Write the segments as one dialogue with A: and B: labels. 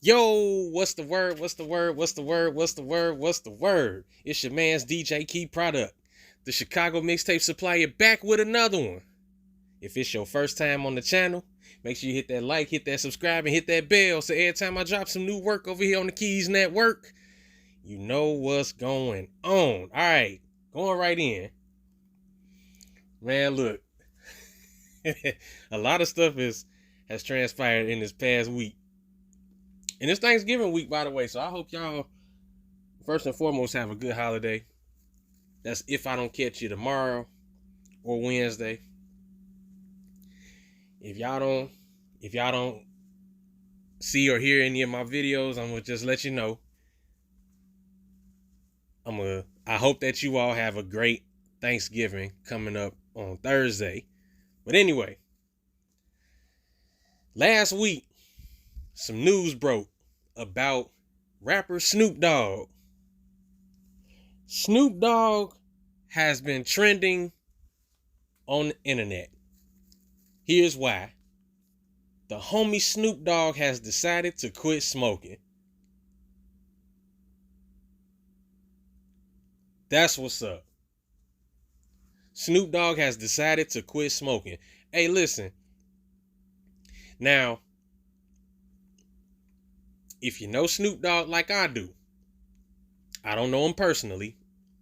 A: Yo, what's the word? What's the word? What's the word? What's the word? What's the word? It's your man's DJ Key Product, the Chicago mixtape supplier, back with another one. If it's your first time on the channel, make sure you hit that like, hit that subscribe, and hit that bell so every time I drop some new work over here on the Keys Network, you know what's going on. All right, going right in. Man, look, a lot of stuff has transpired in this past week. And it's Thanksgiving week, by the way, so I hope y'all first and foremost have a good holiday. That's if I don't catch you tomorrow or Wednesday. If y'all don't see or hear any of my videos, I'm gonna just let you know. I hope that you all have a great Thanksgiving coming up on Thursday. But anyway, last week some news broke about rapper Snoop Dogg. Snoop Dogg has been trending on the internet. Here's why. The homie Snoop Dogg has decided to quit smoking. That's what's up. Snoop Dogg has decided to quit smoking. Hey, listen. Now, if you know Snoop Dogg like I do, I don't know him personally,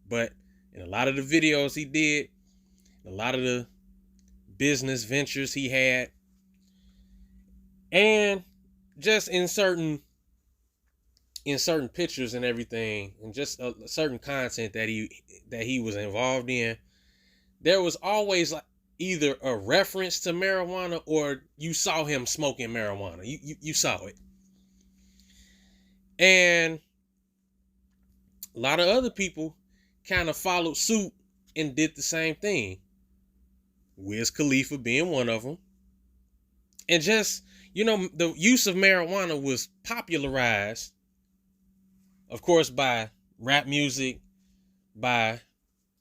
A: but in a lot of the videos he did, a lot of the business ventures he had, and just in certain pictures and everything, and just certain content that he was involved in, there was always like either a reference to marijuana or you saw him smoking marijuana. You saw it. And a lot of other people kind of followed suit and did the same thing. Wiz Khalifa being one of them. And just, the use of marijuana was popularized, of course, by rap music, by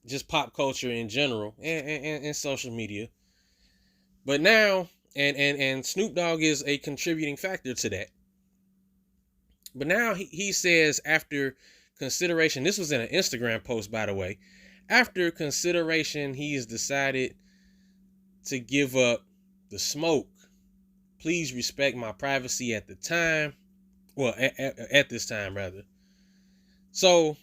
A: just pop culture in general, and social media. But now, and Snoop Dogg is a contributing factor to that. But now he says, after consideration, this was in an Instagram post, by the way, after consideration, he's decided to give up the smoke. Please respect my privacy at the time. Well, at this time, rather. So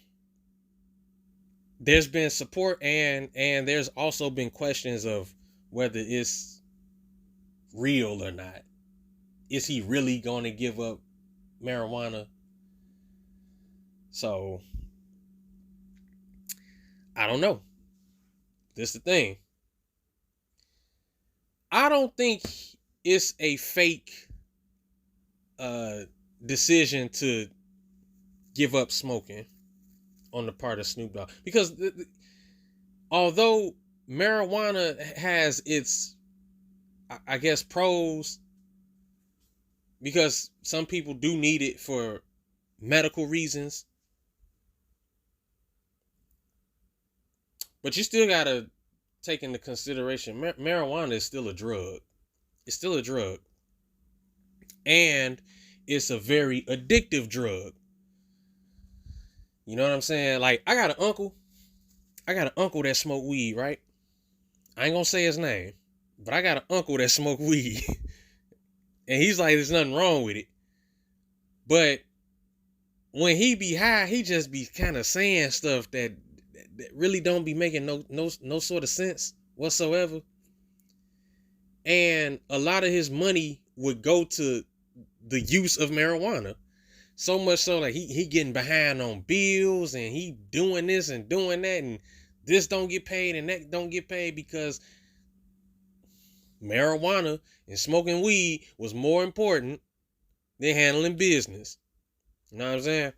A: there's been support and there's also been questions of whether it's real or not. Is he really going to give up marijuana? So I don't know. This is the thing. I don't think it's a fake decision to give up smoking on the part of Snoop Dogg, because although marijuana has its, I guess, pros, because some people do need it for medical reasons, but you still gotta take into consideration marijuana is still a drug. It's still a drug, and it's a very addictive drug. You know what I'm saying? Like, I got an uncle that smoked weed, right? I ain't gonna say his name, but I got an uncle that smoked weed. And he's like, there's nothing wrong with it. But when he be high, he just be kind of saying stuff that really don't be making no sort of sense whatsoever. And a lot of his money would go to the use of marijuana. So much so, like, he getting behind on bills, and he doing this and doing that, and this don't get paid and that don't get paid because marijuana and smoking weed was more important than handling business. You know what I'm saying?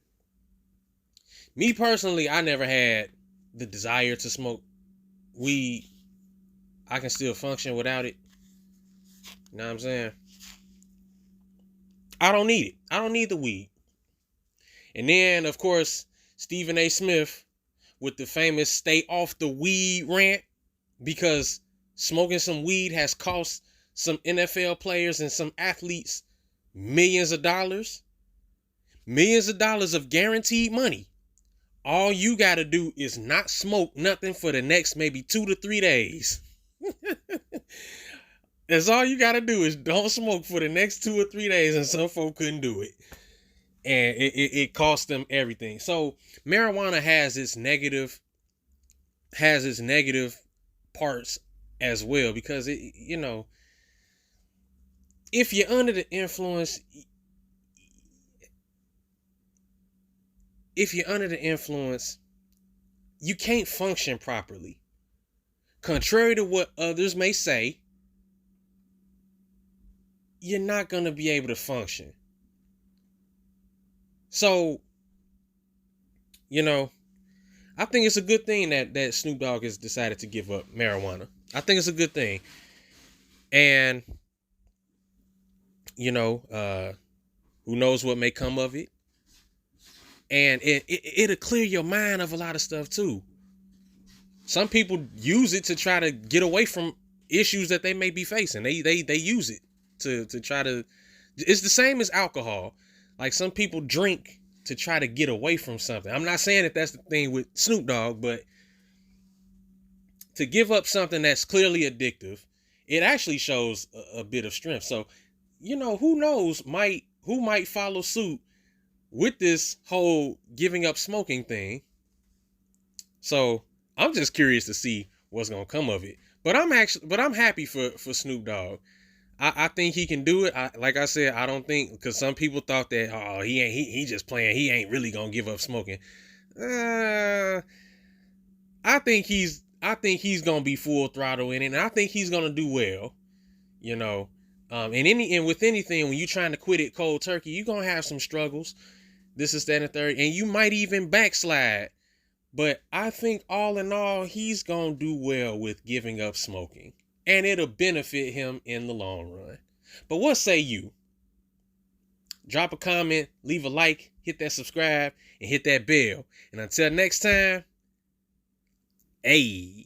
A: Me personally, I never had the desire to smoke weed. I can still function without it. You know what I'm saying? I don't need it. I don't need the weed. And then, of course, Stephen A. Smith with the famous stay off the weed rant, because smoking some weed has cost some NFL players and some athletes millions of dollars. Millions of dollars of guaranteed money. All you got to do is not smoke nothing for the next maybe 2 to 3 days. That's all you got to do is don't smoke for the next 2 or 3 days, and some folk couldn't do it. And it cost them everything. So marijuana has its negative parts as well, because if you're under the influence, you can't function properly. Contrary to what others may say, you're not going to be able to function. So, I think it's a good thing that Snoop Dogg has decided to give up marijuana. I think it's a good thing. And, who knows what may come of it. And it'll clear your mind of a lot of stuff too. Some people use it to try to get away from issues that they may be facing. They use it to try to. It's the same as alcohol. Like, some people drink to try to get away from something. I'm not saying that that's the thing with Snoop Dogg, but to give up something that's clearly addictive, it actually shows a bit of strength. So, who knows, who might follow suit with this whole giving up smoking thing. So I'm just curious to see what's gonna come of it. But I'm happy for Snoop Dogg. I think he can do it. Like I said, I don't think, because some people thought that he just playing. He ain't really gonna give up smoking. I think he's gonna be full throttle in it, and I think he's gonna do well. And with anything, when you're trying to quit it cold turkey, you're gonna have some struggles. This is that and the third, and you might even backslide. But I think all in all, he's gonna do well with giving up smoking. And it'll benefit him in the long run. But what say you? Drop a comment, leave a like, hit that subscribe, and hit that bell. And until next time, hey.